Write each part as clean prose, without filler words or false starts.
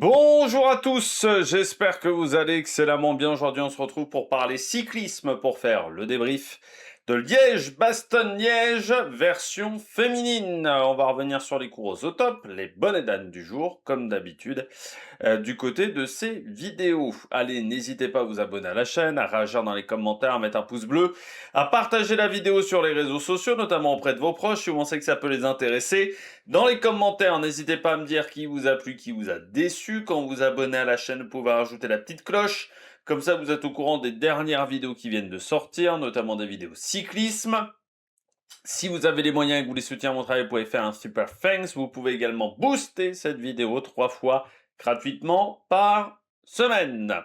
Bonjour à tous, j'espère que vous allez excellemment bien. Aujourd'hui, on se retrouve pour parler cyclisme, pour faire le débrief de Liège-Bastogne-Liège, version féminine. On va revenir sur les courses au top, les bonnes et dames du jour, comme d'habitude, du côté de ces vidéos. Allez, n'hésitez pas à vous abonner à la chaîne, à réagir dans les commentaires, à mettre un pouce bleu, à partager la vidéo sur les réseaux sociaux, notamment auprès de vos proches, si vous pensez que ça peut les intéresser. Dans les commentaires, n'hésitez pas à me dire qui vous a plu, qui vous a déçu. Quand vous vous abonnez à la chaîne, vous pouvez rajouter la petite cloche. Comme ça, vous êtes au courant des dernières vidéos qui viennent de sortir, notamment des vidéos cyclisme. Si vous avez les moyens et que vous voulez soutenir mon travail, vous pouvez faire un super thanks. Vous pouvez également booster cette vidéo 3 fois gratuitement par semaine.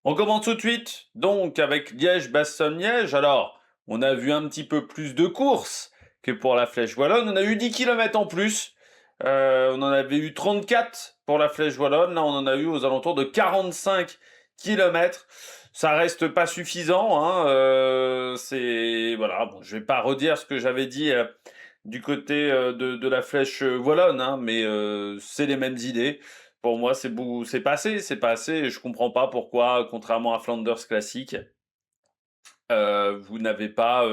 On commence tout de suite, donc, avec Liège-Bastogne-Liège. Alors, on a vu un petit peu plus de courses que pour la Flèche Wallonne. On a eu 10 km en plus. On en avait eu 34 pour la Flèche Wallonne. Là, on en a eu aux alentours de 45 km. Ça reste pas suffisant, hein. Voilà. Bon, je vais pas redire ce que j'avais dit du côté de la Flèche Wallonne, hein, mais c'est les mêmes idées. Pour moi, c'est pas assez, c'est pas assez. Et je comprends pas pourquoi, contrairement à Flanders Classic, vous n'avez pas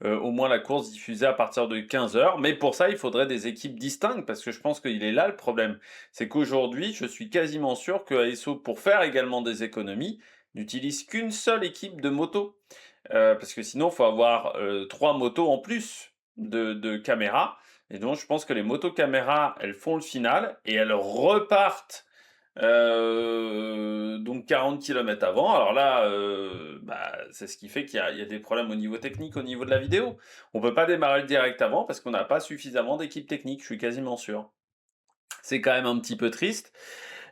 au moins la course diffusée à partir de 15h. Mais pour ça, il faudrait des équipes distinctes, parce que je pense qu'il est là le problème. C'est qu'aujourd'hui, je suis quasiment sûr que ASO, pour faire également des économies, n'utilise qu'une seule équipe de motos. Parce que sinon, il faut avoir 3 motos en plus de caméras. Et donc, je pense que les motos caméras, elles font le final et elles repartent donc 40 km avant. Alors là, c'est ce qui fait qu'il y a des problèmes au niveau technique, au niveau de la vidéo. On peut pas démarrer le direct avant parce qu'on n'a pas suffisamment d'équipe technique, je suis quasiment sûr. C'est quand même un petit peu triste.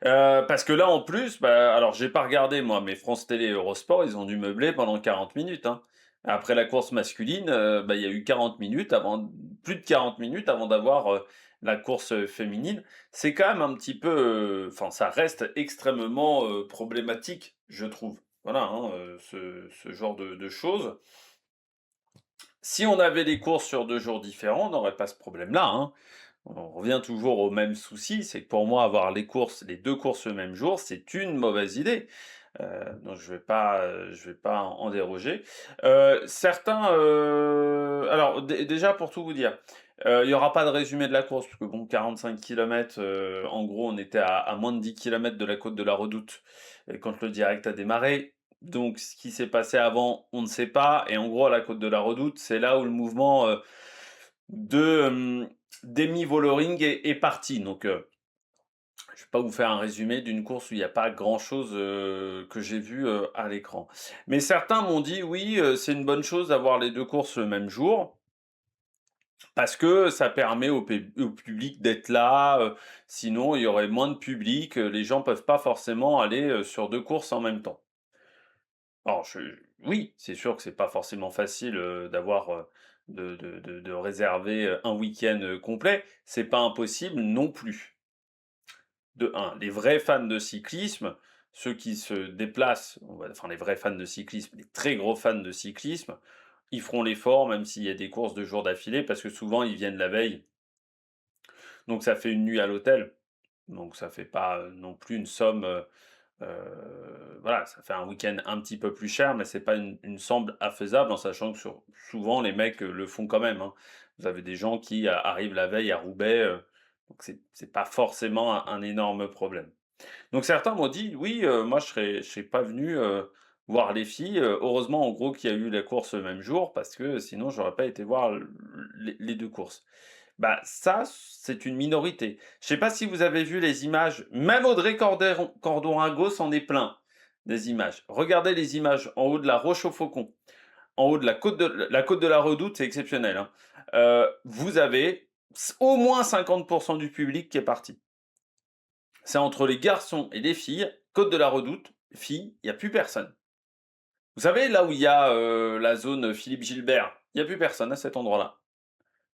Parce que là, en plus, alors j'ai pas regardé moi, mais France Télé et Eurosport, ils ont dû meubler pendant 40 minutes, hein. Après la course masculine, il y a eu 40 minutes avant, plus de 40 minutes avant d'avoir la course féminine. C'est quand même un petit peu, enfin, ça reste extrêmement problématique, je trouve. Voilà, hein, ce genre de choses. Si on avait des courses sur 2 jours différents, on n'aurait pas ce problème-là, hein. On revient toujours au même souci, c'est que pour moi, avoir les 2 courses le même jour, c'est une mauvaise idée. Donc je vais pas en déroger. Certains, alors déjà pour tout vous dire, il y aura pas de résumé de la course, parce que bon, 45 km, en gros, on était à moins de 10 km de la côte de la Redoute, quand le direct a démarré. Donc ce qui s'est passé avant, on ne sait pas, et en gros, à la côte de la Redoute, c'est là où le mouvement, de, Demi Vollering est parti. Donc, je vais pas vous faire un résumé d'une course où il n'y a pas grand-chose que j'ai vu à l'écran. Mais certains m'ont dit oui, c'est une bonne chose d'avoir les 2 courses le même jour, parce que ça permet au public d'être là. Sinon, il y aurait moins de public. Les gens peuvent pas forcément aller sur 2 courses en même temps. Alors, oui, c'est sûr que c'est pas forcément facile d'avoir de réserver un week-end complet. C'est pas impossible non plus. De un, les vrais fans de cyclisme, ceux qui se déplacent, enfin les vrais fans de cyclisme, les très gros fans de cyclisme, ils feront l'effort même s'il y a des courses 2 jours d'affilée, parce que souvent ils viennent la veille. Donc ça fait une nuit à l'hôtel. Donc ça fait pas non plus une somme, voilà, ça fait un week-end un petit peu plus cher, mais c'est pas une somme infaisable, en sachant que souvent les mecs le font quand même, hein. Vous avez des gens qui arrivent la veille à Roubaix, donc c'est pas forcément un énorme problème. Donc certains m'ont dit: «Oui, moi je serais pas venu, voir les filles, heureusement en gros qu'il y a eu la course le même jour, parce que sinon j'aurais pas été voir les 2 courses». Bah, ça, c'est une minorité. Je sais pas si vous avez vu les images, même Audrey Cordon-Rago s'en est plaint, des images. Regardez les images en haut de la Roche aux Faucons, en haut de la côte de la Redoute, c'est exceptionnel, hein. Vous avez au moins 50 du public qui est parti. C'est entre les garçons et les filles, côte de la Redoute, filles, il y a plus personne. Vous savez, là où il y a, la zone Philippe Gilbert, il y a plus personne à cet endroit-là.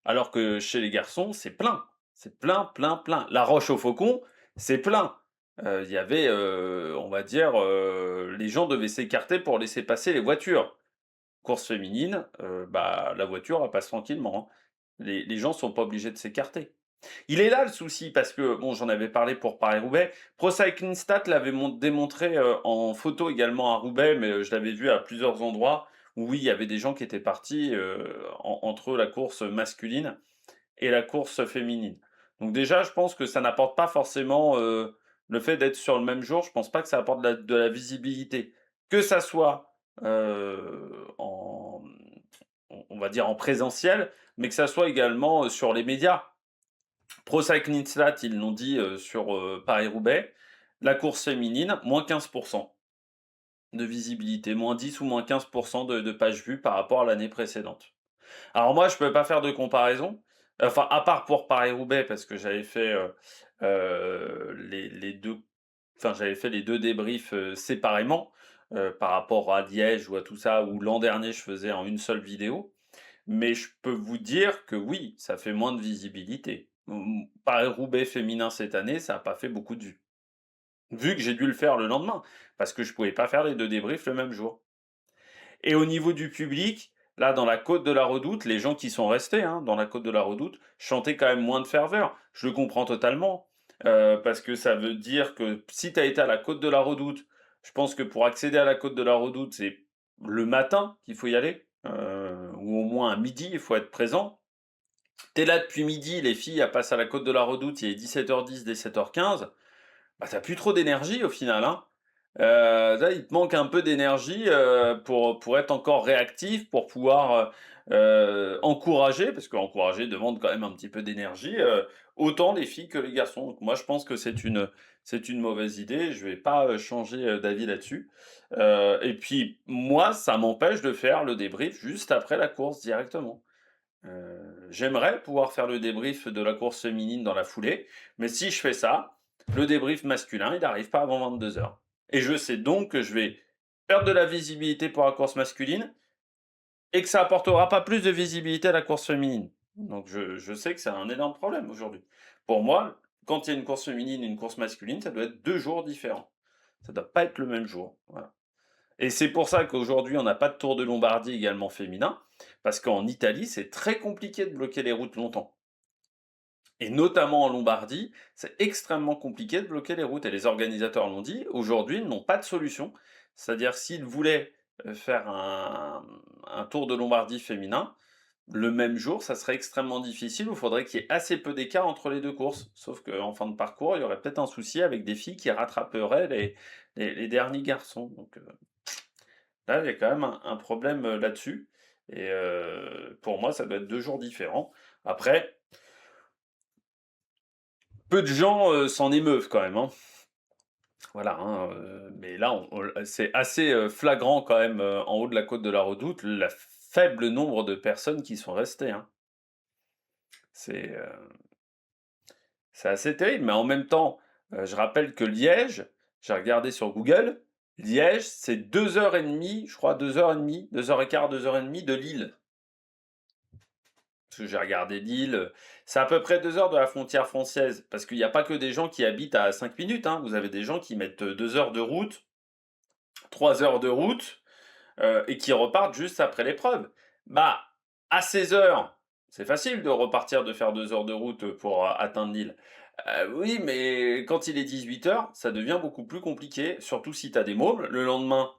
Alors que chez les garçons, c'est plein. C'est plein, plein, plein. La Roche aux Faucons, c'est plein. Il y avait, on va dire, les gens devaient s'écarter pour laisser passer les voitures. Course féminine, la voiture, elle passe tranquillement, hein. Les gens sont pas obligés de s'écarter. Il est là le souci parce que, bon, j'en avais parlé pour Paris-Roubaix. Pro Cycling Stats l'avait démontré en photo également à Roubaix, mais je l'avais vu à plusieurs endroits où oui, il y avait des gens qui étaient partis entre la course masculine et la course féminine. Donc déjà, je pense que ça n'apporte pas forcément le fait d'être sur le même jour. Je pense pas que ça apporte de la visibilité. Que ça soit on va dire en présentiel, mais que ça soit également sur les médias. Pro Cycling Stats, ils l'ont dit sur Paris-Roubaix, la course féminine, moins 15% de visibilité, moins 10 ou moins 15% de pages vues par rapport à l'année précédente. Alors moi, je peux pas faire de comparaison, enfin, à part pour Paris-Roubaix, parce que j'avais fait les deux, enfin, j'avais fait les deux débriefs séparément par rapport à Liège ou à tout ça, où l'an dernier, je faisais en une seule vidéo. Mais je peux vous dire que oui, ça fait moins de visibilité. Paris-Roubaix féminin cette année, ça a pas fait beaucoup de vues. Vu que j'ai dû le faire le lendemain, parce que je pouvais pas faire les 2 débriefs le même jour. Et au niveau du public, là, dans la côte de la Redoute, les gens qui sont restés, hein, dans la côte de la Redoute, chantaient quand même moins de ferveur. Je le comprends totalement, parce que ça veut dire que si tu as été à la côte de la Redoute, je pense que pour accéder à la côte de la Redoute, c'est le matin qu'il faut y aller, ou au moins à midi, il faut être présent. Tu es là depuis midi, les filles, elles passent à la côte de la Redoute, il est 17h10, 17h15, bah, tu plus trop d'énergie au final, hein. Là, il te manque un peu d'énergie, pour être encore réactif, pour pouvoir, encourager, parce qu'encourager demande quand même un petit peu d'énergie, autant les filles que les garçons. Donc moi, je pense que c'est une mauvaise idée, je vais pas, changer, d'avis là-dessus. Et puis moi, ça m'empêche de faire le débrief juste après la course directement. J'aimerais pouvoir faire le débrief de la course féminine dans la foulée, mais si je fais ça, le débrief masculin, il n'arrive pas avant 22h. Et je sais donc que je vais perdre de la visibilité pour la course masculine et que ça apportera pas plus de visibilité à la course féminine. Donc je sais que c'est un énorme problème aujourd'hui. Pour moi, quand il y a une course féminine et une course masculine, ça doit être 2 jours différents. Ça doit pas être le même jour, voilà. Et c'est pour ça qu'aujourd'hui, on n'a pas de Tour de Lombardie également féminin, parce qu'en Italie, c'est très compliqué de bloquer les routes longtemps. Et notamment en Lombardie, c'est extrêmement compliqué de bloquer les routes. Et les organisateurs l'ont dit, aujourd'hui, ils n'ont pas de solution. C'est-à-dire, s'ils voulaient faire un Tour de Lombardie féminin, le même jour, ça serait extrêmement difficile. Il faudrait qu'il y ait assez peu d'écart entre les deux courses. Sauf qu'en fin de parcours, il y aurait peut-être un souci avec des filles qui rattraperaient les derniers garçons. Donc, là, il y a quand même un problème, là-dessus et pour moi, ça doit être 2 jours différents. Après, peu de gens, s'en émeuvent quand même, hein. Voilà, hein, mais là, c'est assez, flagrant quand même, en haut de la côte de la Redoute, le faible nombre de personnes qui sont restées, hein. C'est, c'est assez terrible, mais en même temps, je rappelle que Liège, j'ai regardé sur Google, Liège, c'est 2 heures et demie, je crois 2 heures et demie, 2 heures et quart, 2 heures et demie de Lille. Parce que j'ai regardé Lille, c'est à peu près 2 heures de la frontière française. Parce qu'il n'y a pas que des gens qui habitent à 5 minutes, hein. Vous avez des gens qui mettent 2 heures de route, 3 heures de route, et qui repartent juste après l'épreuve. Bah, à 16 heures, c'est facile de repartir, de faire 2 heures de route pour atteindre Lille. Oui, mais quand il est 18 heures, ça devient beaucoup plus compliqué, surtout si tu as des mômes. Le lendemain,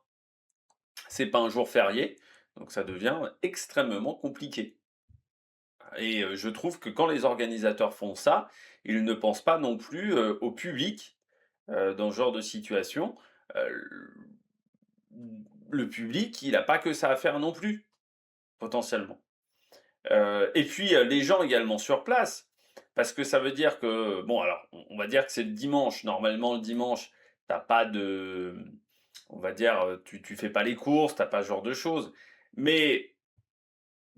c'est pas un jour férié, donc ça devient extrêmement compliqué. Et je trouve que quand les organisateurs font ça, ils ne pensent pas non plus, au public, dans ce genre de situation. Heu, le public, il a pas que ça à faire non plus, potentiellement. Et puis, les gens également sur place, parce que ça veut dire que bon alors, on va dire que c'est le dimanche. Normalement, le dimanche, tu as pas de on va dire, tu fais pas les courses, tu as pas ce genre de choses. Mais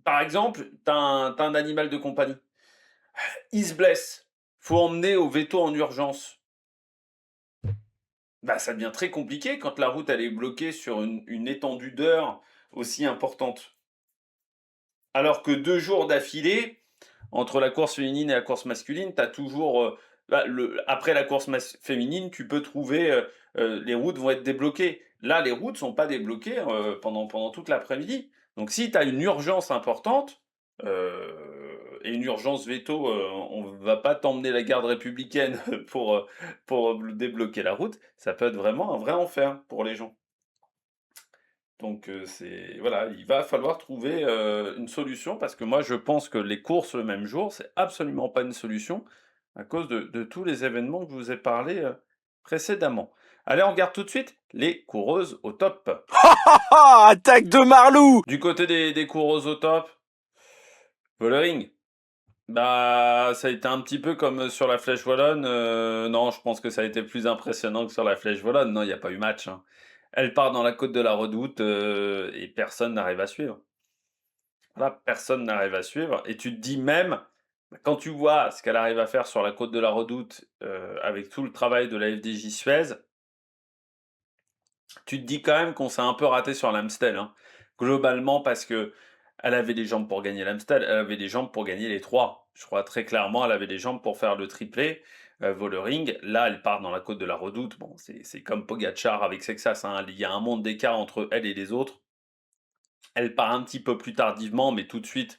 par exemple, tu as un animal de compagnie. Il se blesse, faut emmener au véto en urgence. Bah, ça devient très compliqué quand la route elle est bloquée sur une étendue d'heures aussi importante. Alors que 2 jours d'affilée, entre la course féminine et la course masculine, tu as toujours, bah, après la course féminine, tu peux trouver, les routes vont être débloquées. Là, les routes sont pas débloquées, pendant toute l'après-midi. Donc si tu as une urgence importante, et une urgence veto, on va pas t'emmener la garde républicaine pour débloquer la route, ça peut être vraiment un vrai enfer pour les gens. Donc c'est voilà, il va falloir trouver, une solution parce que moi je pense que les courses le même jour, c'est absolument pas une solution à cause de tous les événements que je vous ai parlé, précédemment. Allez, on regarde tout de suite les coureuses au top. Ah, attaque de Marlou! Du côté des coureuses au top, Vollering. Bah, ça a été un petit peu comme, sur la Flèche Wallonne, non, je pense que ça a été plus impressionnant que sur la Flèche Wallonne. Non, il y a pas eu match, hein. Elle part dans la côte de la Redoute, et personne n'arrive à suivre. Voilà, personne n'arrive à suivre et tu te dis même, quand tu vois ce qu'elle arrive à faire sur la côte de la Redoute, avec tout le travail de la FDJ Suez, tu te dis quand même qu'on s'est un peu raté sur l'Amstel, hein. Globalement parce que elle avait les jambes pour gagner l'Amstel, elle avait les jambes pour gagner les 3. Je crois très clairement, elle avait les jambes pour faire le triplé, Vollering. Là, elle part dans la côte de la Redoute. Bon, c'est comme Pogačar avec Sexas, hein, il y a un monde d'écart entre elle et les autres. Elle part un petit peu plus tardivement, mais tout de suite,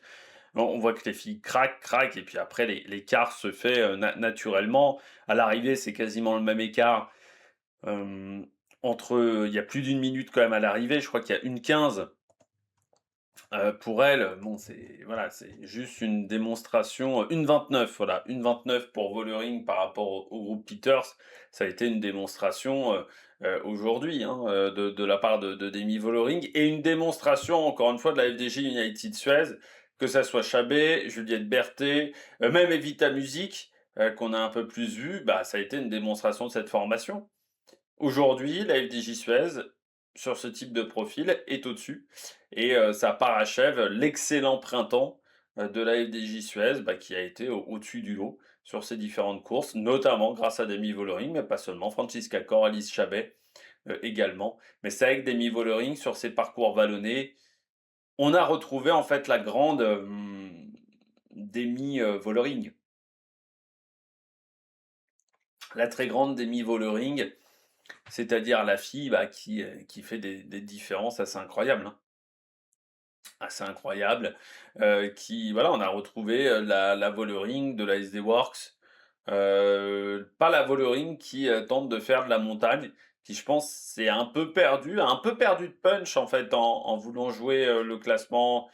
on voit que les filles craquent et puis après l'écart se fait, naturellement. À l'arrivée, c'est quasiment le même écart, entre, il y a plus d'une minute quand même à l'arrivée, je crois qu'il y a 1:15. Pour elle, bon, c'est voilà, c'est juste une démonstration, 1:29, voilà, 1:29 pour Vollering par rapport au groupe Peters. Ça a été une démonstration, aujourd'hui, hein, de la part de Demi Vollering et une démonstration, encore une fois, de la FDJ United Suez, que ça soit Chabet, Juliette Berthet, même Evita Music, qu'on a un peu plus vu, bah, ça a été une démonstration de cette formation. Aujourd'hui, la FDJ Suez, sur ce type de profil, est au-dessus et ça parachève l'excellent printemps, de la FDJ Suez, bah, qui a été au-dessus du lot sur ces différentes courses, notamment grâce à Demi Vollering, mais pas seulement, Francisca Corrales Chabet, également. Mais c'est avec Demi Vollering, sur ces parcours vallonnés, on a retrouvé en fait la grande, Demi, Vollering. La très grande Demi Vollering, c'est-à-dire la fille, bah, qui fait des différences assez incroyables, hein. Assez incroyables, qui voilà, on a retrouvé, la Vollering de la SD Works, pas la Vollering qui, tente de faire de la montagne, qui je pense s'est un peu perdu de punch en fait en voulant jouer, le classement,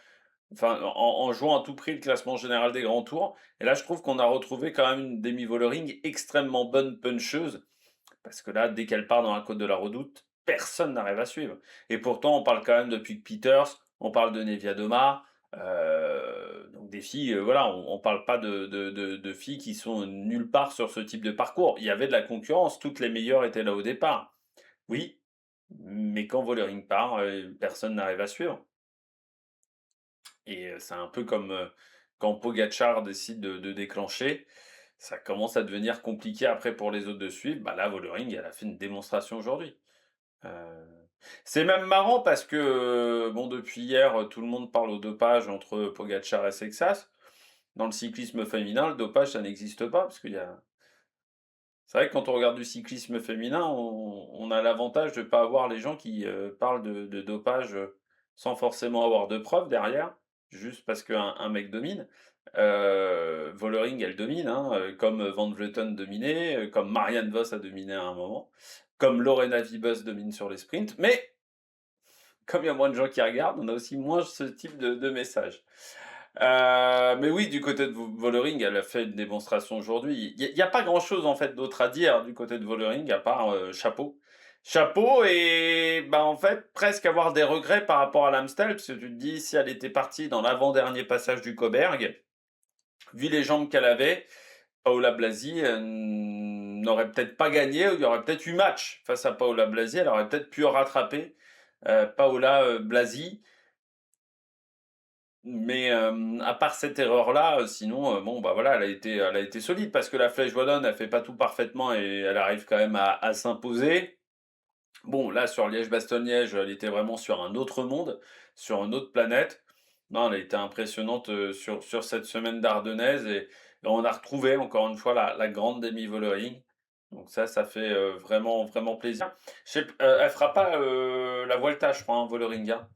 enfin en jouant à tout prix le classement général des grands tours et là je trouve qu'on a retrouvé quand même une Demi Vollering extrêmement bonne puncheuse parce que là, dès qu'elle part dans la côte de la Redoute, personne n'arrive à suivre. Et pourtant, on parle quand même de Puig Peters, on parle de Neviadoma, donc des filles, voilà, on parle pas de filles qui sont nulle part sur ce type de parcours. Il y avait de la concurrence, toutes les meilleures étaient là au départ. Oui, mais quand Vollering part, personne n'arrive à suivre. Et c'est un peu comme, quand Pogačar décide de déclencher, ça commence à devenir compliqué après pour les autres de suivre. Bah, là, Vollering, elle a fait une démonstration aujourd'hui. Heu, c'est même marrant parce que, bon, depuis hier, tout le monde parle au dopage entre Pogačar et Sexas. Dans le cyclisme féminin, le dopage, ça n'existe pas parce qu'il y a c'est vrai que quand on regarde du cyclisme féminin, on a l'avantage de pas avoir les gens qui, parlent de dopage, sans forcément avoir de preuves derrière, juste parce qu'un mec domine. Vollering, elle domine, hein, comme Van Vleuten dominait, comme Marianne Vos a dominé à un moment, comme Lorena Wiebes domine sur les sprints, mais comme il y a moins de gens qui regardent, on a aussi moins ce type de messages. Mais oui, du côté de Vollering, elle a fait une démonstration aujourd'hui. Il y a pas grand-chose, en fait, d'autre à dire du côté de Vollering à part, chapeau. Chapeau et bah, en fait, presque avoir des regrets par rapport à l'Amstel, parce que tu te dis: «Si elle était partie dans l'avant-dernier passage du Cauberg, vu les jambes qu'elle avait, Paola Blasi, n'aurait peut-être pas gagné ou il y aurait peut-être eu match face à Paola Blasi. Elle aurait peut-être pu rattraper, Paola, Blasi. Mais à part cette erreur-là, sinon, bon, bah, voilà, elle a été solide parce que la Flèche Wallonne, elle fait pas tout parfaitement et elle arrive quand même à s'imposer. Bon, là, sur Liège-Bastogne-Liège, elle était vraiment sur un autre monde, sur une autre planète. Non, elle a été impressionnante, sur cette semaine d'Ardennaise et on a retrouvé encore une fois la grande Demi Vollering. Donc ça fait, vraiment, vraiment plaisir. Je sais p elle fera pas, la Vuelta, je crois, hein, Vollering, hein.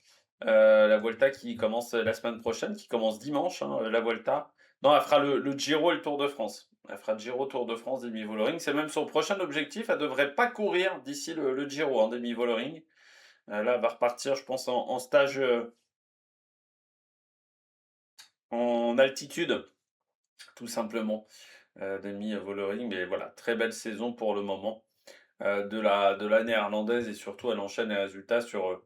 La Vuelta qui commence, la semaine prochaine, qui commence dimanche, hein, la Vuelta. Non, elle fera le Giro et le Tour de France. Elle fera Giro, Tour de France, Demi Vollering. C'est même son prochain objectif. Elle devrait pas courir d'ici le Giro en Demi Vollering. Là, elle va repartir, je pense, en stage en altitude, tout simplement. Demi Vollering. Mais voilà, très belle saison pour le moment de la néerlandaise et surtout, elle enchaîne les résultats sur.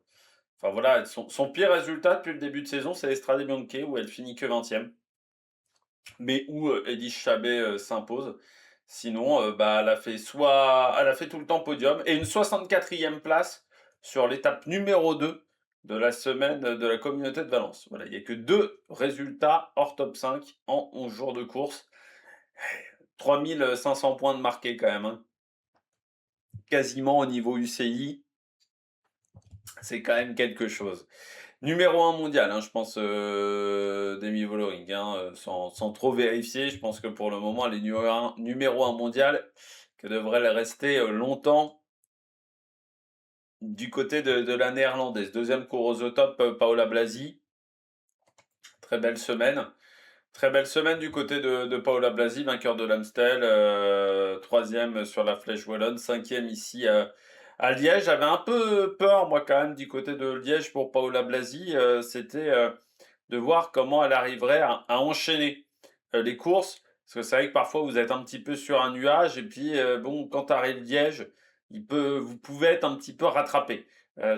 Enfin voilà, son pire résultat depuis le début de saison, c'est Estrade Bianche où elle finit que 20e. Mais où Eddie Chabet s'impose. Sinon, bah, elle a fait tout le temps podium et une 64e place sur l'étape numéro 2 de la semaine de la communauté de Valence. Voilà, il n'y a que 2 résultats hors top 5 en 11 jours de course. 3500 points de marqués quand même, hein. Quasiment au niveau UCI, c'est quand même quelque chose. Numéro 1 mondial, hein, je pense, Demi Vollering, hein, sans trop vérifier. Je pense que pour le moment, elle est numéro 1 mondial, que devrait le rester longtemps du côté de la néerlandaise. Deuxième coureuse au top, Paola Blasi. Très belle semaine. Très belle semaine du côté de Paola Blasi, vainqueur de l'Amstel. Troisième sur la Flèche Wallonne. Cinquième ici à Liège. J'avais un peu peur, moi, quand même, du côté de Liège pour Paola Blasi. C'était de voir comment elle arriverait à enchaîner les courses. Parce que c'est vrai que parfois vous êtes un petit peu sur un nuage et puis bon, quand arrive Liège, vous pouvez être un petit peu rattrapé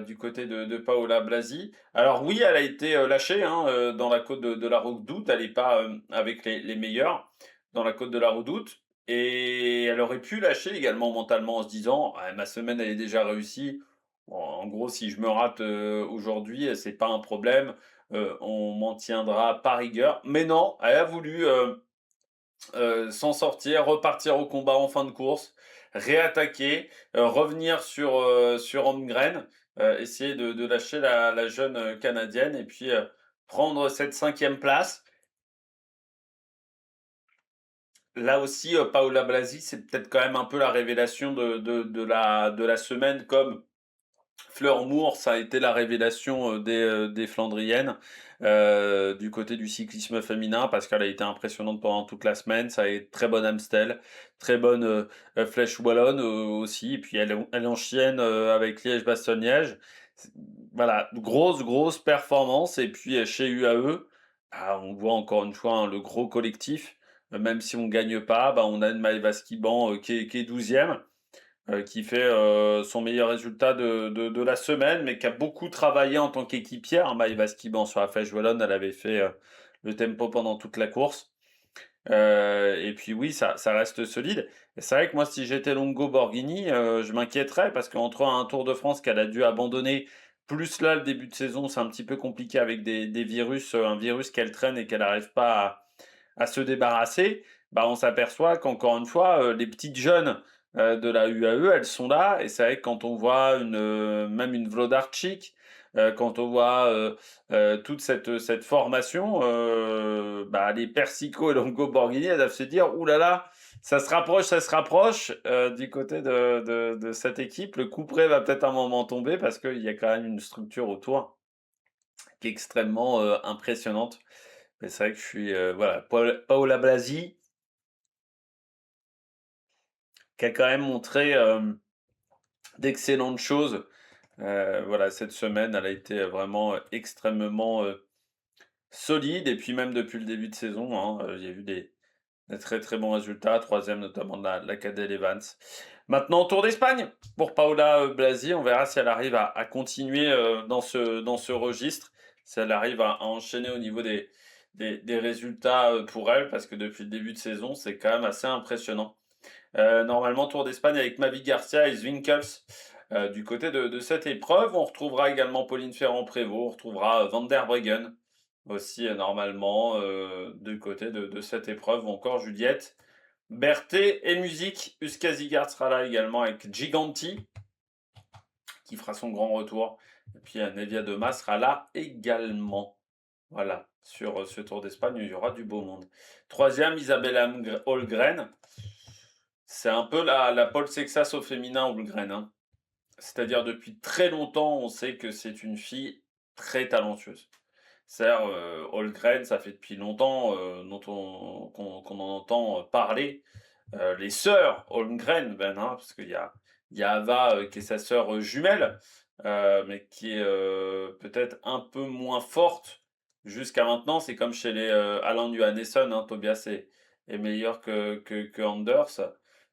du côté de Paola Blasi. Alors oui, elle a été lâchée hein, dans la côte de la Redoute. Elle n'est pas avec les meilleurs dans la côte de la Redoute. Et elle aurait pu lâcher également mentalement en se disant ah, ma semaine elle est déjà réussie. Bon, en gros, si je me rate aujourd'hui, c'est pas un problème. On m'en tiendra par rigueur. Mais non, elle a voulu s'en sortir, repartir au combat en fin de course, réattaquer, revenir sur Holmgren, essayer de lâcher la jeune Canadienne et puis prendre cette 5e place. Là aussi, Paola Blasi, c'est peut-être quand même un peu la révélation de la semaine, comme Fleur Moore, ça a été la révélation des Flandriennes du côté du cyclisme féminin parce qu'elle a été impressionnante pendant toute la semaine. Ça a été très bonne Amstel, très bonne Flèche Wallonne aussi. Et puis elle enchaîne avec Liège-Bastogne-Liège. Voilà, grosse performance. Et puis chez UAE, ah, on voit encore une fois hein, le gros collectif. Même si on ne gagne pas, bah, on a une Maëva Skiban qui est 12e qui fait son meilleur résultat de la semaine, mais qui a beaucoup travaillé en tant qu'équipière. Hein, Maëva Skiban sur la Flèche Wallonne, elle avait fait le tempo pendant toute la course. Et puis oui, ça reste solide. Et c'est vrai que moi, si j'étais Longo Borghini, je m'inquiéterais parce qu'entre un Tour de France qu'elle a dû abandonner, plus là, le début de saison, c'est un petit peu compliqué avec des virus, un virus qu'elle traîne et qu'elle n'arrive pas à se débarrasser, bah, on s'aperçoit qu'encore une fois, les petites jeunes de la UAE, elles sont là. Et c'est vrai que quand on voit même une Vlodarczyk, quand on voit toute cette formation, bah, les Persico et Longo Borghini, elles doivent se dire, ouh là là, ça se rapproche du côté de cette équipe. Le coup près va peut-être un moment tomber parce qu'il y a quand même une structure autour qui est extrêmement impressionnante. Mais c'est vrai que je suis voilà, Paola Blasi, qui a quand même montré d'excellentes choses. Voilà, cette semaine, elle a été vraiment extrêmement solide. Et puis même depuis le début de saison, hein, il y a eu des très très bons résultats. Troisième notamment de la Cadel Evans. Maintenant, Tour d'Espagne pour Paola Blasi. On verra si elle arrive à continuer dans ce registre. Si elle arrive à enchaîner au niveau des résultats pour elle. Parce que depuis le début de saison, c'est quand même assez impressionnant. Normalement, Tour d'Espagne avec Mavi Garcia et Zwinkels. Du côté de cette épreuve, on retrouvera également Pauline Ferrand-Prévot, on retrouvera Van der Breggen aussi normalement du côté de cette épreuve, ou encore Juliette Berthet et musique. Uskazigard sera là également avec Giganti qui fera son grand retour. Et puis Nevia Doma sera là également. Voilà, sur ce Tour d'Espagne, il y aura du beau monde. Troisième, Isabella Holmgren. C'est un peu la Paul Sexas au féminin, Holmgren. Hein. C'est-à-dire depuis très longtemps, on sait que c'est une fille très talentueuse. C'est-à-dire, Holmgren, ça fait depuis longtemps, qu'on en entend, parler. Les sœurs Holmgren même, hein, parce qu'il y a Ava, qui est sa sœur, jumelle, mais qui est, peut-être un peu moins forte jusqu'à maintenant. C'est comme chez les, Alan Johannesson, hein, Tobias est meilleur que Anders.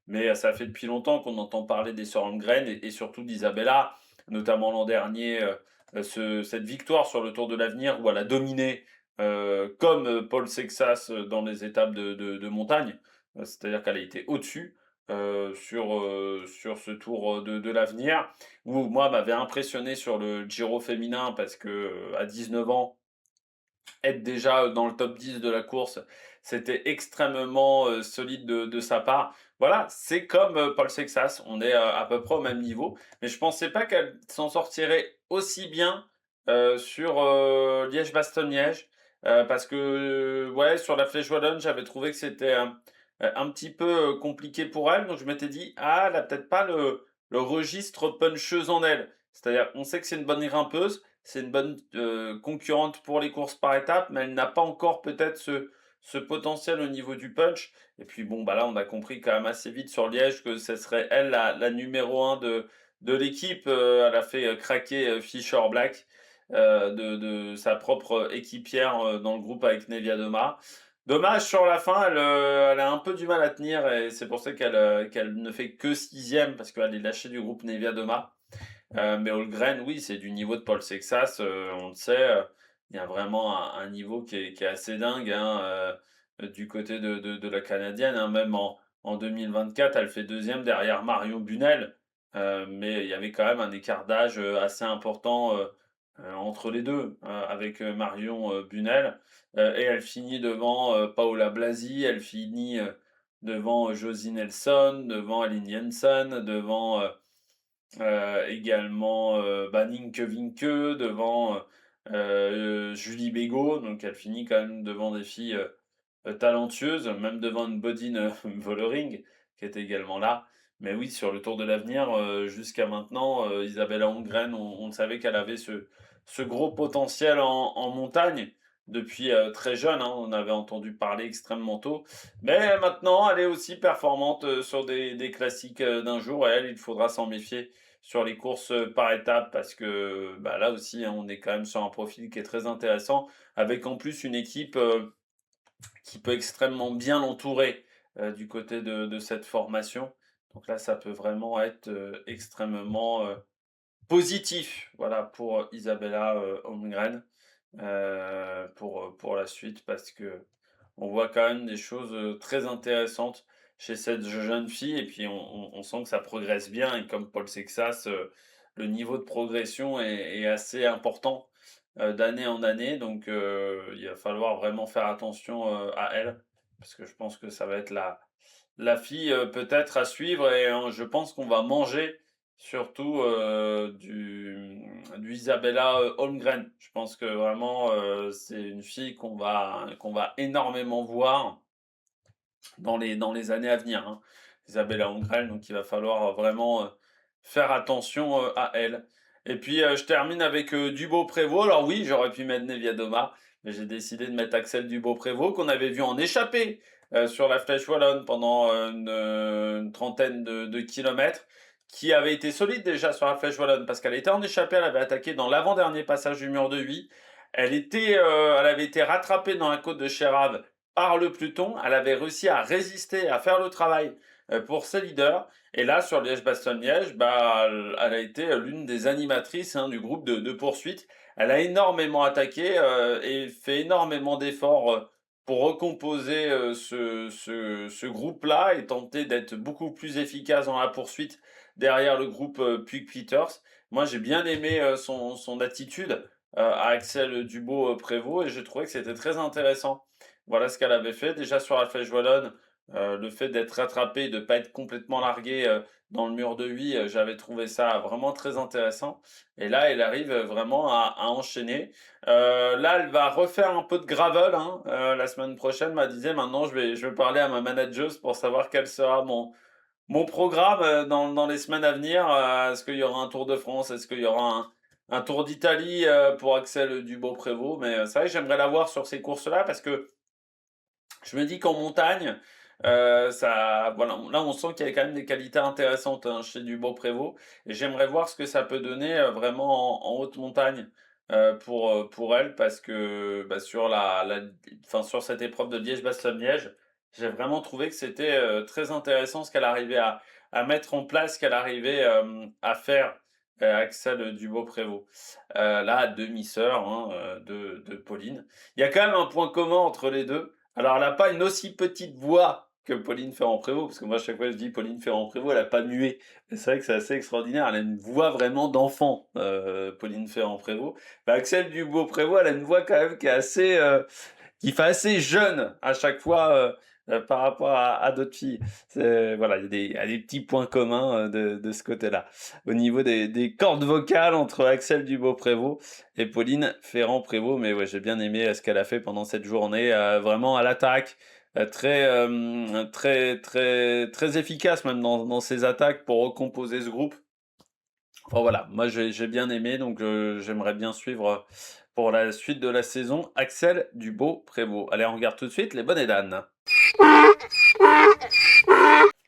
Mais, ça fait depuis longtemps qu'on entend parler des sœurs Holmgren et surtout d'Isabella, notamment l'an dernier, cette victoire sur le Tour de l'Avenir où elle a dominé, comme, Paul Sexas, dans les étapes de montagne. C'est-à-dire qu'elle a été au-dessus, sur ce Tour, de l'Avenir, où moi m'avait impressionné sur le Giro féminin parce que, à 19 ans, être déjà, dans le top 10 de la course, c'était extrêmement, solide de sa part. Voilà, c'est comme, Paul Sexas, on est, à peu près au même niveau, mais je pensais pas qu'elle s'en sortirait aussi bien, sur, Liège-Bastogne-Liège, parce que, ouais, sur la Flèche Wallonne, j'avais trouvé que c'était un petit peu, compliqué pour elle, donc je m'étais dit: «Ah, elle a peut-être pas le registre puncheuse en elle». C'est-à-dire, on sait que c'est une bonne grimpeuse, c'est une bonne, concurrente pour les courses par étapes, mais elle n'a pas encore peut-être ce potentiel au niveau du punch. Et puis bon, bah, là, on a compris quand même assez vite sur Liège que ce serait elle la numéro un de l'équipe. Elle a fait, craquer, Fischer Black, de sa propre équipière, dans le groupe avec Neviadoma. Dommage sur la fin, elle a un peu du mal à tenir et c'est pour ça qu'elle ne fait que sixième parce qu'elle est lâchée du groupe Neviadoma. Mais Holmgren, oui, c'est du niveau de Paul Sexas, on le sait, il y a vraiment un niveau qui est assez dingue, hein, du côté de la canadienne, hein. Même en 2024, elle fait deuxième derrière Marion Bunel, mais il y avait quand même un écart d'âge, assez important, entre les 2, avec, Marion, Bunel, et elle finit devant, Paola Blasi, elle finit, devant, Josie Nelson, devant Aline Jensen, devant, également, bah, Nienke Vinke devant, Julie Bégaud, donc elle finit quand même devant des filles, talentueuses, même devant une Bodine, Vollering qui était également là. Mais oui, sur le Tour de l'Avenir, jusqu'à maintenant, Isabella Holmgren, on savait qu'elle avait ce gros potentiel en montagne depuis, très jeune, hein. On avait entendu parler extrêmement tôt. Mais maintenant, elle est aussi performante, sur des classiques, d'un jour et elle, il faudra s'en méfier sur les courses, par étapes parce que, bah, là aussi, hein, on est quand même sur un profil qui est très intéressant avec en plus une équipe, qui peut extrêmement bien l'entourer, du côté de cette formation. Donc là, ça peut vraiment être, extrêmement, positif, voilà, pour Isabella, Holmgren, pour la suite parce que on voit quand même des choses, très intéressantes chez cette jeune fille et puis on sent que ça progresse bien et comme Paul Sexas, le niveau de progression est assez important, d'année en année donc il va falloir vraiment faire attention, à elle parce que je pense que ça va être la fille, peut-être à suivre et je pense qu'on va manger surtout, du Isabella, Holmgren. Je pense que vraiment, c'est une fille qu'on va énormément voir dans les années à venir, hein. Isabella Holmgren, donc il va falloir vraiment, faire attention, à elle. Et puis, je termine avec, Dubos-Prévost. Alors oui, j'aurais pu mettre Neviadoma, mais j'ai décidé de mettre Axel Dubos-Prévost qu'on avait vu en échappée, sur la Flèche Wallonne pendant, une trentaine de kilomètres, qui avait été solide déjà sur la Flèche Wallonne parce qu'elle était en échappée, elle avait attaqué dans l'avant-dernier passage du mur de Huy. Elle avait été rattrapée dans la côte de Cherave par le peloton. Elle avait réussi à résister, à faire le travail, pour ses leaders. Et là, sur Liège-Bastogne-Liège, bah, elle a été, l'une des animatrices, hein, du groupe de poursuite. Elle a énormément attaqué, et fait énormément d'efforts, pour recomposer, ce groupe-là et tenter d'être beaucoup plus efficace dans la poursuite derrière le groupe, Puig-Peters. Moi, j'ai bien aimé, son attitude, à Axel Dubos-Prévost et j'ai trouvé que c'était très intéressant. Voilà ce qu'elle avait fait. Déjà sur la Flèche Wallonne, le fait d'être rattrapée, de ne pas être complètement larguée, dans le mur de Huy, j'avais trouvé ça vraiment très intéressant et là, elle arrive, vraiment à enchaîner. Là, elle va refaire un peu de gravel, hein, la semaine prochaine. Elle disait: «Maintenant, je vais parler à ma manageuse pour savoir quel sera mon programme, dans les semaines à venir. Est-ce qu'il y aura un Tour de France? Est-ce qu'il y aura un Tour d'Italie pour Axel Dubos-Prévost, mais c'est vrai que j'aimerais l'avoir sur ces courses-là parce que je me dis qu'en montagne, voilà, là on sent qu'il y a quand même des qualités intéressantes hein, chez Dubos-Prévost, et j'aimerais voir ce que ça peut donner vraiment en haute montagne pour elle, parce que bah, enfin, sur cette épreuve de Liège-Bastogne-Liège, j'ai vraiment trouvé que c'était très intéressant ce qu'elle arrivait à mettre en place, ce qu'elle arrivait à faire. Axel Dubos-Prévost. Là, demi-sœur hein, de Pauline. Il y a quand même un point commun entre les deux. Alors, elle n'a pas une aussi petite voix que Pauline Ferrand-Prévot, parce que moi, à chaque fois, je dis Pauline Ferrand-Prévot, elle n'a pas mué. Mais c'est vrai que c'est assez extraordinaire. Elle a une voix vraiment d'enfant, Pauline Ferrand-Prévot. Bah, Axel Dubois-Prévot, elle a une voix quand même qui est qui fait assez jeune à chaque fois par rapport à d'autres filles. Voilà, il y a des petits points communs de ce côté-là. Au niveau des cordes vocales entre Axel Dubos-Prévot et Pauline Ferrand-Prévot, mais ouais, j'ai bien aimé ce qu'elle a fait pendant cette journée, vraiment à l'attaque. Très efficace même dans ses attaques pour recomposer ce groupe. Enfin voilà, moi j'ai bien aimé, donc j'aimerais bien suivre pour la suite de la saison Axel Dubos-Prévost. Allez, on regarde tout de suite les bonnets d'âne.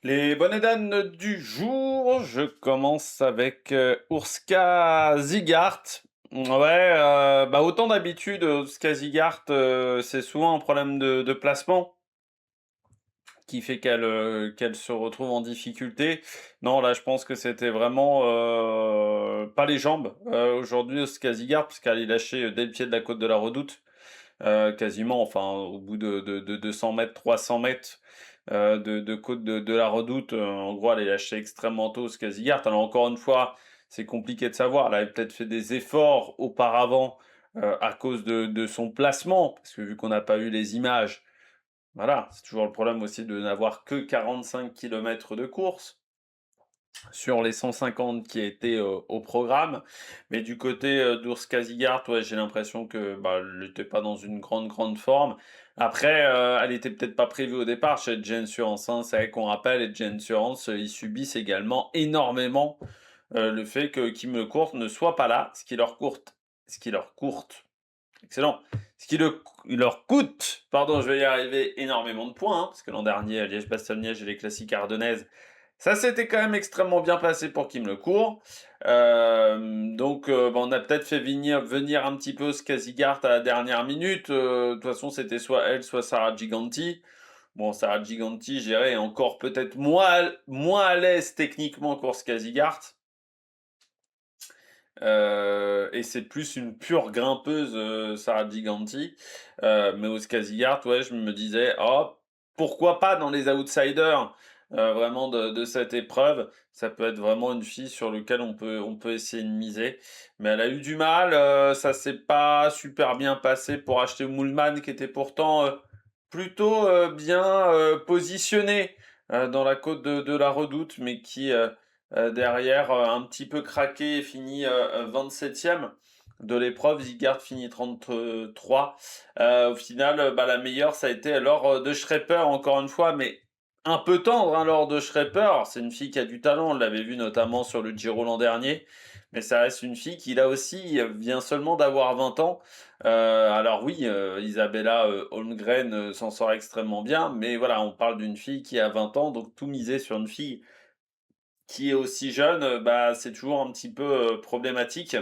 Les bonnets d'âne du jour, je commence avec Urska Zigart. Ouais, bah autant d'habitude, Urska Zigart, c'est souvent un problème de placement qui fait qu'elle se retrouve en difficulté. Non, là, je pense que c'était vraiment pas les jambes. Aujourd'hui, Skazigard, parce qu'elle est lâchée dès le pied de la côte de la Redoute, quasiment, enfin, au bout de 200 mètres, 300 mètres de côte de la Redoute, en gros, elle est lâchée extrêmement tôt, Skazigard. Alors, encore une fois, c'est compliqué de savoir. Elle avait peut-être fait des efforts auparavant à cause de son placement, parce que vu qu'on n'a pas eu les images, voilà, c'est toujours le problème aussi de n'avoir que 45 kilomètres de course sur les 150 qui étaient au programme. Mais du côté d'Urs Kazigart, ouais, j'ai l'impression que bah, elle n'était pas dans une grande forme. Après, elle était peut-être pas prévue au départ chez Gen Surance. Hein. C'est vrai qu'on rappelle, et Gen Surance, ils subissent également énormément le fait que Kim LeCourt ne soit pas là, ce qui leur courte excellent. Ce qui leur coûte, pardon, je vais y arriver, énormément de points, hein, parce que l'an dernier, à Liège-Bastogne-Liège et les classiques ardennaises, ça s'était quand même extrêmement bien passé pour Kim Lecourt. Donc, bah, on a peut-être fait venir un petit peu Skazigart à la dernière minute. De toute façon, c'était soit elle, soit Sarah Giganti. Bon, Sarah Giganti, j'irais encore peut-être moins à l'aise techniquement que Skazigart. Et c'est plus une pure grimpeuse, Sarah Giganti. Mais au Skazigart, ouais, je me disais, oh, pourquoi pas dans les outsiders vraiment de cette épreuve. Ça peut être vraiment une fille sur laquelle on peut essayer de miser. Mais elle a eu du mal, ça s'est pas super bien passé pour acheter Moulman, qui était pourtant plutôt bien positionné dans la côte de la Redoute, mais qui derrière, un petit peu craqué et fini 27e de l'épreuve. Zigard finit 33. Au final, bah, la meilleure, ça a été Laure de Schreper, encore une fois, mais un peu tendre, hein, Laure de Schreper. C'est une fille qui a du talent, on l'avait vu notamment sur le Giro l'an dernier. Mais ça reste une fille qui, là aussi, vient seulement d'avoir 20 ans. Alors oui, Isabella Holmgren s'en sort extrêmement bien, mais voilà, on parle d'une fille qui a 20 ans, donc tout miser sur une fille qui est aussi jeune, bah, c'est toujours un petit peu problématique.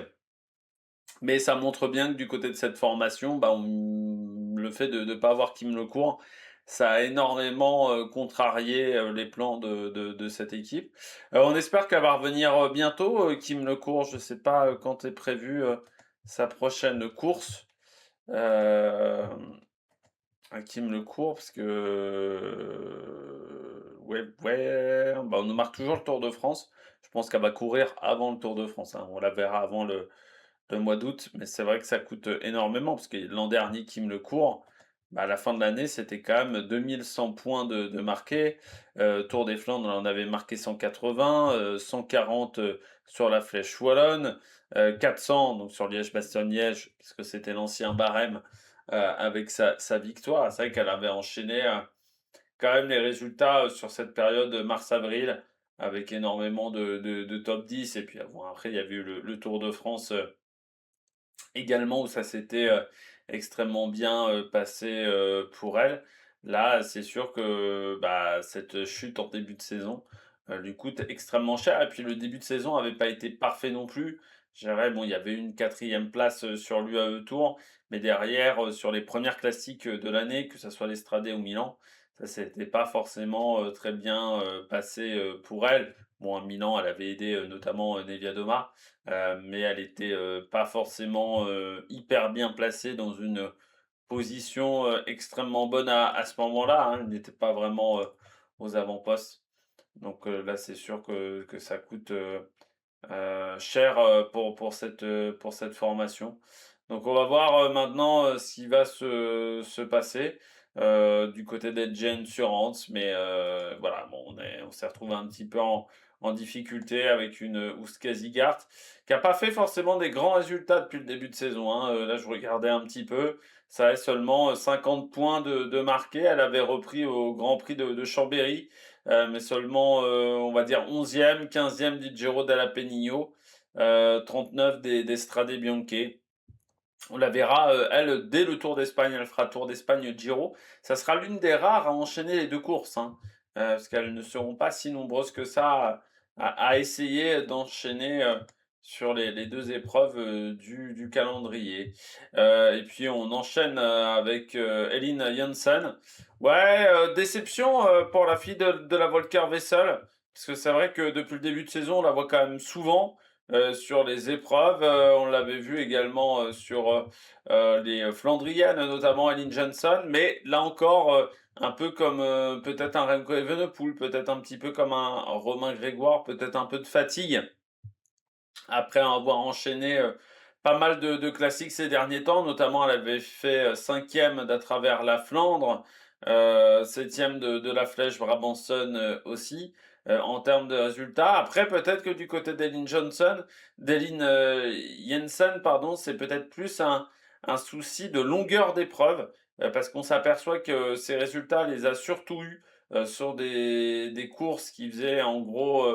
Mais ça montre bien que du côté de cette formation, bah, le fait de ne pas avoir Kim Lecourt, ça a énormément contrarié les plans de cette équipe. On espère qu'elle va revenir bientôt, Kim Lecourt. Je ne sais pas quand est prévue sa prochaine course. Euh, Hakim Le Court, parce que ouais, bah, on nous marque toujours le Tour de France. Je pense qu'elle va courir avant le Tour de France. Hein. On la verra avant le mois d'août, mais c'est vrai que ça coûte énormément, parce que l'an dernier, Kim Le Court, bah, à la fin de l'année, c'était quand même 2100 points de marqués. Tour des Flandres, on en avait marqué 180, 140 sur la Flèche Wallonne, 400 donc sur Liège-Bastogne-Liège, puisque c'était l'ancien barème avec sa victoire. C'est vrai qu'elle avait enchaîné quand même les résultats sur cette période mars-avril avec énormément de top 10. Et puis bon, après, il y avait eu le Tour de France également où ça s'était, extrêmement bien, passé, pour elle. Là, c'est sûr que, bah, cette chute en début de saison, lui coûte extrêmement cher et puis le début de saison avait pas été parfait non plus. Je dirais, bon, il y avait eu une 4e place, sur l'UAE Tour, mais derrière, sur les premières classiques, de l'année, que ça soit l'Estrade ou Milan, ça s'était pas forcément, très bien, passé, pour elle. Bon, à Milan, elle avait aidé, notamment, Nevia mais elle était, pas forcément, hyper bien placée dans une position, extrêmement bonne à ce moment-là, hein. Elle n'était pas vraiment, aux avant-postes. Donc, là, c'est sûr que ça coûte, cher, pour cette formation. Donc on va voir, maintenant, ce qui va se passer, du côté d'Edge Assurance. Mais, voilà, bon, on s'est retrouvé un petit peu en difficulté avec une, Ouskazigart, qui a pas fait forcément des grands résultats depuis le début de saison, hein. Là, je regardais un petit peu, ça avait seulement, 50 points de marqués. Elle avait repris au Grand Prix de Chambéry, mais seulement, on va dire 11e, 15e du Giro della Pennino, 39 des Strade Bianche. On la verra, elle, dès le Tour d'Espagne. Elle fera Tour d'Espagne, Giro. Ça sera l'une des rares à enchaîner les 2 courses, hein, parce qu'elles ne seront pas si nombreuses que ça à essayer d'enchaîner, sur les 2 épreuves, du calendrier. Et puis on enchaîne, avec, Elin Janssen. Ouais, déception, pour la fille de la Volker Wessel, parce que c'est vrai que depuis le début de saison, on la voit quand même souvent, sur les épreuves. On l'avait vu également, sur, les Flandriennes, notamment Ellen Johnson. Mais là encore, un peu comme, peut-être un Remco Evenepoel, peut-être un petit peu comme un Romain Grégoire, peut-être un peu de fatigue après avoir enchaîné, pas mal de classiques ces derniers temps. Notamment, elle avait fait, 5e d'à travers la Flandre, 7e de la Flèche Brabançonne, aussi, en termes de résultats. Après, peut-être que du côté d'Elin, Jensen, pardon, c'est peut-être plus un souci de longueur d'épreuve, parce qu'on s'aperçoit que ses résultats les a surtout eus, sur des courses qui faisaient en gros,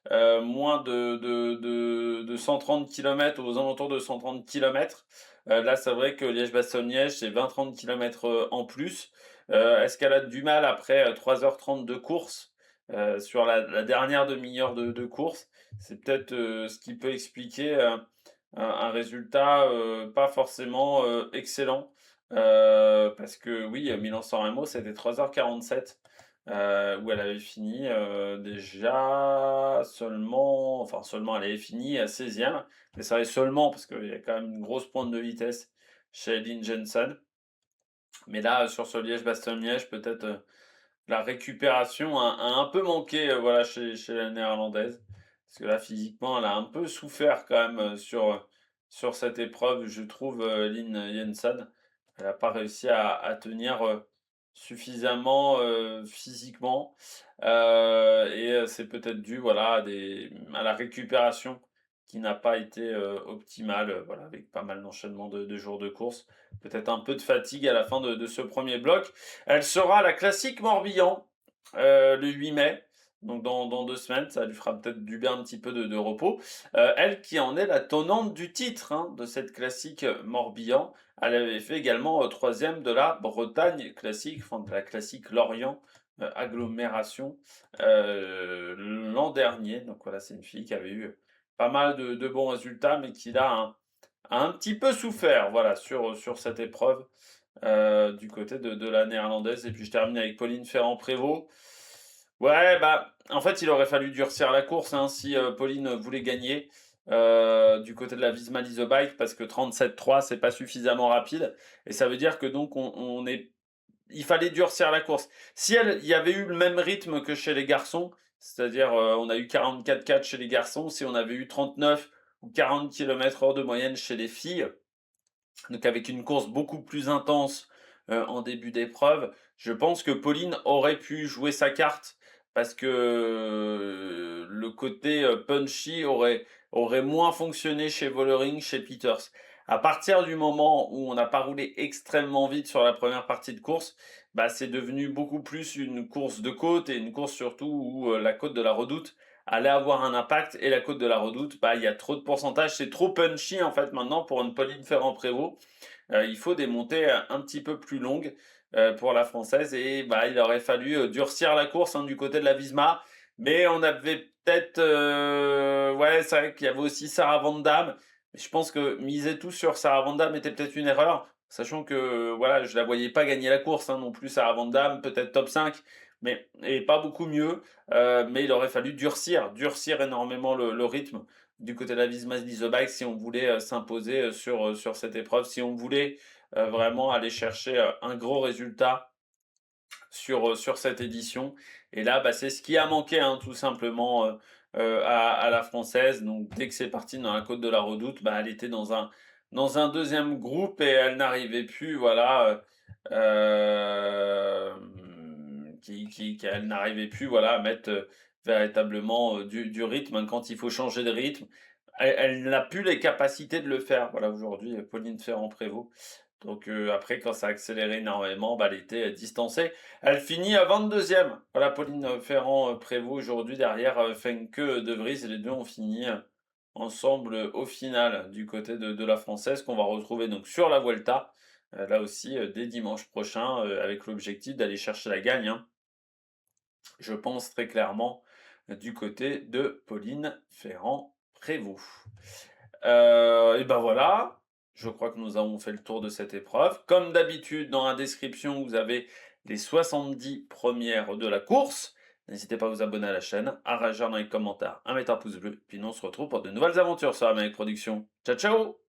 moins de 130 kilomètres, aux alentours de 130 kilomètres. Là, c'est vrai que Liège-Bastogne-Liège, c'est 20-30 kilomètres, en plus. Est-ce qu'elle a du mal après, 3h30 de course, sur la dernière demi-heure de course? C'est peut-être, ce qui peut expliquer, un résultat, pas forcément, excellent. Parce que oui, Milan-San Remo, c'était 3h47, où elle avait fini, déjà seulement, enfin seulement, elle avait fini à 16e. Mais ça reste seulement parce qu'il y a quand même une grosse pointe de vitesse chez Lynn Jensen. Mais là, sur ce Liège-Bastogne-Liège, peut-être, la récupération a un peu manqué, voilà, chez la Néerlandaise. Parce que là, physiquement, elle a un peu souffert quand même, sur cette épreuve, je trouve, Lynn Jensen. Elle n'a pas réussi à tenir, suffisamment, physiquement, et c'est peut-être dû, voilà, à la récupération qui n'a pas été, optimale, voilà, avec pas mal d'enchaînements de jours de course. Peut-être un peu de fatigue à la fin de ce premier bloc. Elle sera à la classique Morbihan, le 8 mai, donc dans 2 semaines. Ça lui fera peut-être du bien un petit peu de repos. Elle qui en est la tenante du titre, hein, de cette classique, Morbihan. Elle avait fait également, 3e de la Bretagne classique, enfin de la classique Lorient, agglomération, l'an dernier. Donc voilà, c'est une fille qui avait eu pas mal de bons résultats, mais qui là a un petit peu souffert, voilà, sur cette épreuve, du côté de la néerlandaise. Et puis je termine avec Pauline Ferrand-Prévot. Ouais, bah, en fait, il aurait fallu durcir la course, hein, si, Pauline voulait gagner, du côté de la Visma Lease Bike, parce que 37,3, c'est pas suffisamment rapide. Et ça veut dire que donc on est il fallait durcir la course. Si il y avait eu le même rythme que chez les garçons, c'est-à-dire, on a eu 44,4 chez les garçons, si on avait eu 39 ou 40 km/h de moyenne chez les filles, donc avec une course beaucoup plus intense, en début d'épreuve, je pense que Pauline aurait pu jouer sa carte, parce que, le côté, punchy aurait moins fonctionné chez Vollering, chez Peters. À partir du moment où on n'a pas roulé extrêmement vite sur la première partie de course, bah, c'est devenu beaucoup plus une course de côte, et une course surtout où, la côte de la Redoute allait avoir un impact et la côte de la Redoute, bah, il y a trop de pourcentage, c'est trop punchy en fait maintenant pour une Pauline Ferrand-Prévot. Il faut des montées, un petit peu plus longues, pour la Française et bah, il aurait fallu, durcir la course, hein, du côté de la Visma. Mais on avait peut-être, ouais, c'est vrai qu'il y avait aussi Sarah Van Damme. Mais je pense que miser tout sur Sarah Van Damme était peut-être une erreur, sachant que, voilà, je la voyais pas gagner la course, hein, non plus Sarah Van Damme, peut-être top 5, mais et pas beaucoup mieux. Mais il aurait fallu durcir énormément le rythme du côté de la Visma Leasebike si on voulait, s'imposer, sur cette épreuve, si on voulait, vraiment aller chercher, un gros résultat sur cette édition. Et là, bah, c'est ce qui a manqué, hein, tout simplement, à la Française. Donc dès que c'est parti dans la côte de la Redoute, bah, elle était dans un 2e groupe et elle n'arrivait plus, voilà, elle n'arrivait plus, voilà, à mettre, véritablement, du rythme, hein, quand il faut changer de rythme. Elle n'a plus les capacités de le faire, voilà, aujourd'hui, Pauline Ferrand-Prévot. Donc après quand ça a accéléré énormément, bah, elle était, distancée. Elle finit à 22e. Voilà, Pauline, Ferrand, Prévôt aujourd'hui derrière, Fenke, De Vries, les 2 ont fini, ensemble, au final du côté de la Française qu'on va retrouver donc sur la Vuelta, là aussi, dès dimanche prochain, avec l'objectif d'aller chercher la gagne, hein. Je pense très clairement, du côté de Pauline Ferrand-Prévot. Et ben voilà, je crois que nous avons fait le tour de cette épreuve. Comme d'habitude, dans la description, vous avez les 70 premières de la course. N'hésitez pas à vous abonner à la chaîne, à réagir dans les commentaires, à mettre un pouce bleu, puis nous on se retrouve pour de nouvelles aventures sur Amérique Production. Ciao ciao!